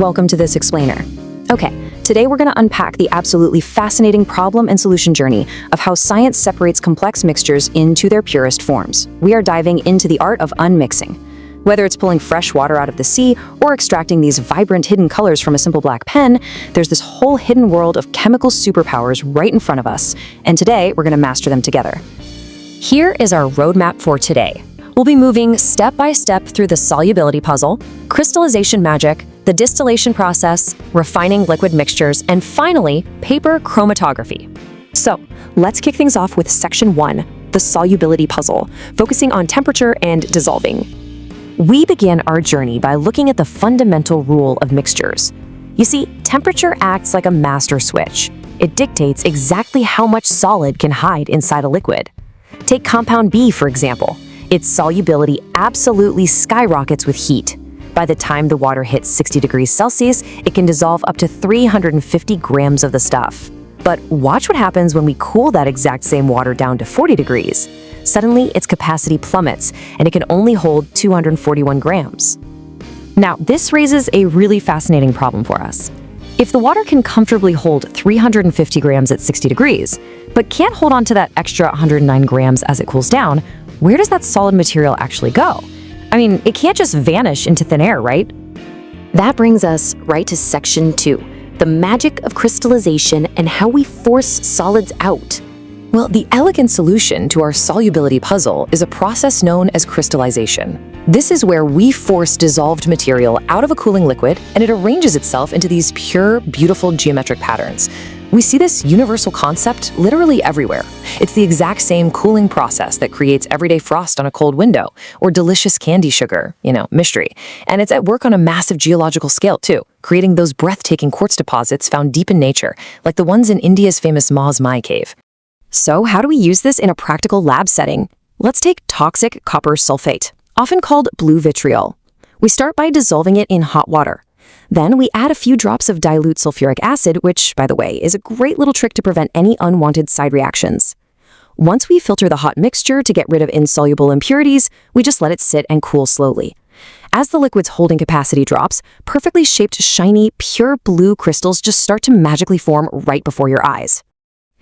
Welcome to this explainer. Okay, today we're going to unpack the absolutely fascinating problem and solution journey of how science separates complex mixtures into their purest forms. We are diving into the art of unmixing. Whether it's pulling fresh water out of the sea or extracting these vibrant hidden colors from a simple black pen, there's this whole hidden world of chemical superpowers right in front of us, and today we're going to master them together. Here is our roadmap for today. We'll be moving step by step through the solubility puzzle, crystallization magic, the distillation process, refining liquid mixtures, and finally, paper chromatography. So, let's kick things off with section 1, the solubility puzzle, focusing on temperature and dissolving. We begin our journey by looking at the fundamental rule of mixtures. You see, temperature acts like a master switch. It dictates exactly how much solid can hide inside a liquid. Take compound B, for example. Its solubility absolutely skyrockets with heat. By the time the water hits 60 degrees Celsius, it can dissolve up to 350 grams of the stuff. But watch what happens when we cool that exact same water down to 40 degrees. Suddenly, its capacity plummets, and it can only hold 241 grams. Now, this raises a really fascinating problem for us. If the water can comfortably hold 350 grams at 60 degrees, but can't hold on to that extra 109 grams as it cools down, where does that solid material actually go? I mean, it can't just vanish into thin air, right? That brings us right to section 2, the magic of crystallization and how we force solids out. Well, the elegant solution to our solubility puzzle is a process known as crystallization. This is where we force dissolved material out of a cooling liquid and it arranges itself into these pure, beautiful geometric patterns. We see this universal concept literally everywhere. It's the exact same cooling process that creates everyday frost on a cold window or delicious candy sugar, mystery. And it's at work on a massive geological scale too, creating those breathtaking quartz deposits found deep in nature, like the ones in India's famous Maas Mai cave. So how do we use this in a practical lab setting? Let's take toxic copper sulfate, often called blue vitriol. We start by dissolving it in hot water. Then we add a few drops of dilute sulfuric acid, which, by the way, is a great little trick to prevent any unwanted side reactions. Once we filter the hot mixture to get rid of insoluble impurities, we just let it sit and cool slowly. As the liquid's holding capacity drops, perfectly shaped, shiny, pure blue crystals just start to magically form right before your eyes.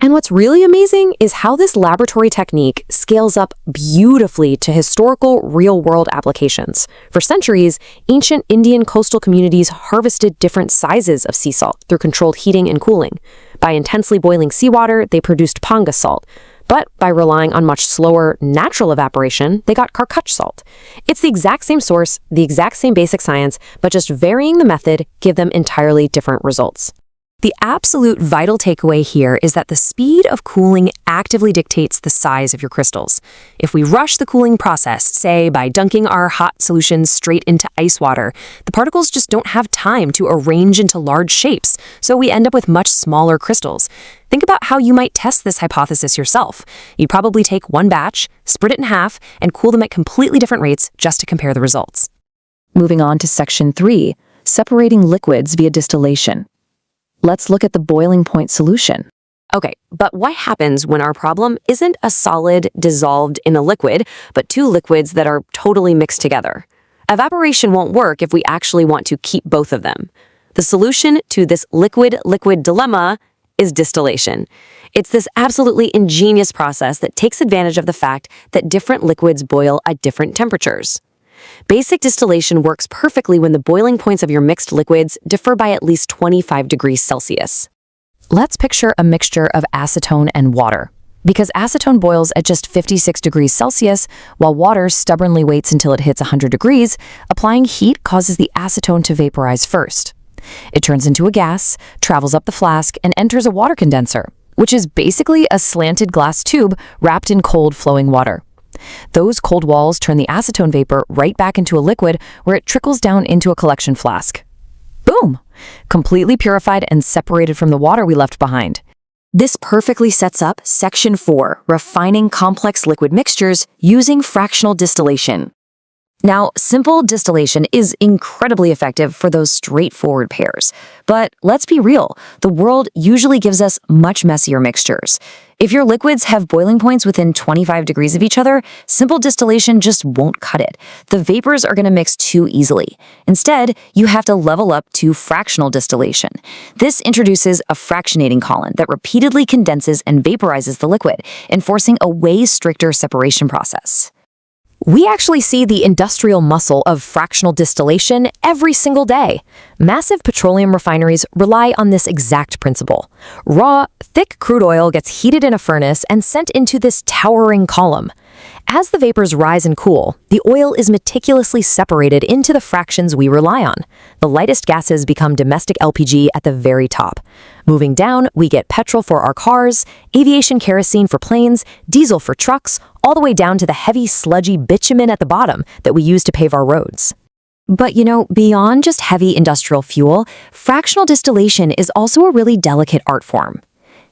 And what's really amazing is how this laboratory technique scales up beautifully to historical, real-world applications. For centuries, ancient Indian coastal communities harvested different sizes of sea salt through controlled heating and cooling. By intensely boiling seawater, they produced panga salt. But by relying on much slower, natural evaporation, they got Karkach salt. It's the exact same source, the exact same basic science, but just varying the method give them entirely different results. The absolute vital takeaway here is that the speed of cooling actively dictates the size of your crystals. If we rush the cooling process, say by dunking our hot solutions straight into ice water, the particles just don't have time to arrange into large shapes, so we end up with much smaller crystals. Think about how you might test this hypothesis yourself. You'd probably take one batch, split it in half, and cool them at completely different rates just to compare the results. Moving on to section 3, separating liquids via distillation. Let's look at the boiling point solution. Okay, but what happens when our problem isn't a solid dissolved in a liquid, but two liquids that are totally mixed together? Evaporation won't work if we actually want to keep both of them. The solution to this liquid-liquid dilemma is distillation. It's this absolutely ingenious process that takes advantage of the fact that different liquids boil at different temperatures. Basic distillation works perfectly when the boiling points of your mixed liquids differ by at least 25 degrees Celsius. Let's picture a mixture of acetone and water. Because acetone boils at just 56 degrees Celsius, while water stubbornly waits until it hits 100 degrees, applying heat causes the acetone to vaporize first. It turns into a gas, travels up the flask, and enters a water condenser, which is basically a slanted glass tube wrapped in cold flowing water. Those cold walls turn the acetone vapor right back into a liquid where it trickles down into a collection flask. Boom! Completely purified and separated from the water we left behind. This perfectly sets up section 4, refining complex liquid mixtures using fractional distillation. Now, simple distillation is incredibly effective for those straightforward pairs. But let's be real, the world usually gives us much messier mixtures. If your liquids have boiling points within 25 degrees of each other, simple distillation just won't cut it. The vapors are going to mix too easily. Instead, you have to level up to fractional distillation. This introduces a fractionating column that repeatedly condenses and vaporizes the liquid, enforcing a way stricter separation process. We actually see the industrial muscle of fractional distillation every single day. Massive petroleum refineries rely on this exact principle. Raw, thick crude oil gets heated in a furnace and sent into this towering column. As the vapors rise and cool, the oil is meticulously separated into the fractions we rely on. The lightest gases become domestic LPG at the very top. Moving down, we get petrol for our cars, aviation kerosene for planes, diesel for trucks, all the way down to the heavy, sludgy bitumen at the bottom that we use to pave our roads. But beyond just heavy industrial fuel, fractional distillation is also a really delicate art form.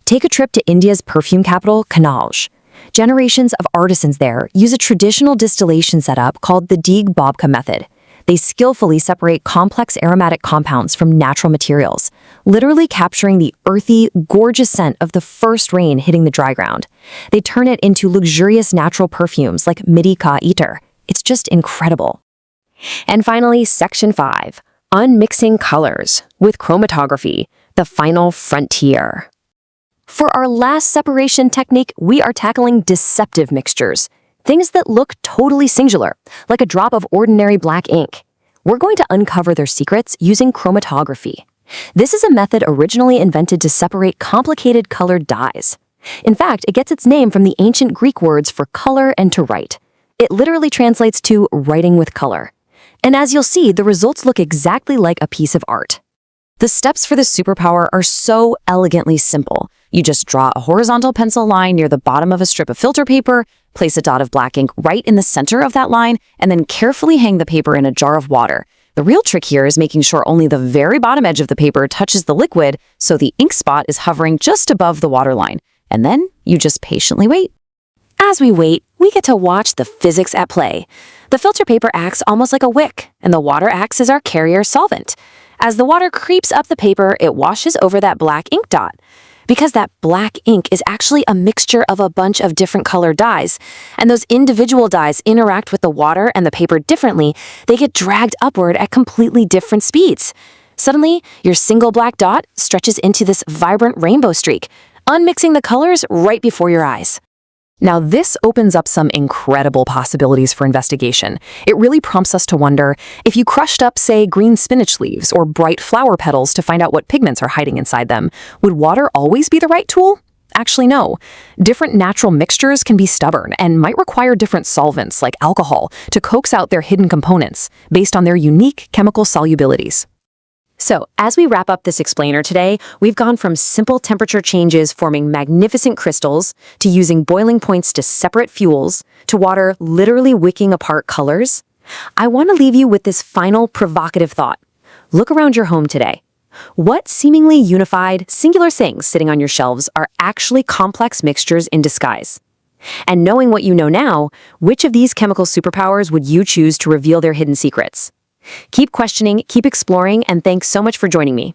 Take a trip to India's perfume capital, Kanauj. Generations of artisans there use a traditional distillation setup called the Deeg Babka method. They skillfully separate complex aromatic compounds from natural materials, literally capturing the earthy, gorgeous scent of the first rain hitting the dry ground. They turn it into luxurious natural perfumes like Midi Ka Eater. It's just incredible. And finally, Section 5, Unmixing Colors with Chromatography, the final frontier. For our last separation technique, we are tackling deceptive mixtures, things that look totally singular, like a drop of ordinary black ink. We're going to uncover their secrets using chromatography. This is a method originally invented to separate complicated colored dyes. In fact, it gets its name from the ancient Greek words for color and to write. It literally translates to writing with color. And as you'll see, the results look exactly like a piece of art. The steps for this superpower are so elegantly simple. You just draw a horizontal pencil line near the bottom of a strip of filter paper, place a dot of black ink right in the center of that line, and then carefully hang the paper in a jar of water. The real trick here is making sure only the very bottom edge of the paper touches the liquid, so the ink spot is hovering just above the water line. And then you just patiently wait. As we wait, we get to watch the physics at play. The filter paper acts almost like a wick, and the water acts as our carrier solvent. As the water creeps up the paper, it washes over that black ink dot. Because that black ink is actually a mixture of a bunch of different colored dyes, and those individual dyes interact with the water and the paper differently, they get dragged upward at completely different speeds. Suddenly, your single black dot stretches into this vibrant rainbow streak, unmixing the colors right before your eyes. Now, this opens up some incredible possibilities for investigation. It really prompts us to wonder, if you crushed up, say, green spinach leaves or bright flower petals to find out what pigments are hiding inside them, would water always be the right tool? Actually, no. Different natural mixtures can be stubborn and might require different solvents, like alcohol, to coax out their hidden components, based on their unique chemical solubilities. So, as we wrap up this explainer today, we've gone from simple temperature changes forming magnificent crystals, to using boiling points to separate fuels, to water literally wicking apart colors. I want to leave you with this final provocative thought. Look around your home today. What seemingly unified, singular things sitting on your shelves are actually complex mixtures in disguise? And knowing what you know now, which of these chemical superpowers would you choose to reveal their hidden secrets? Keep questioning, keep exploring, and thanks so much for joining me.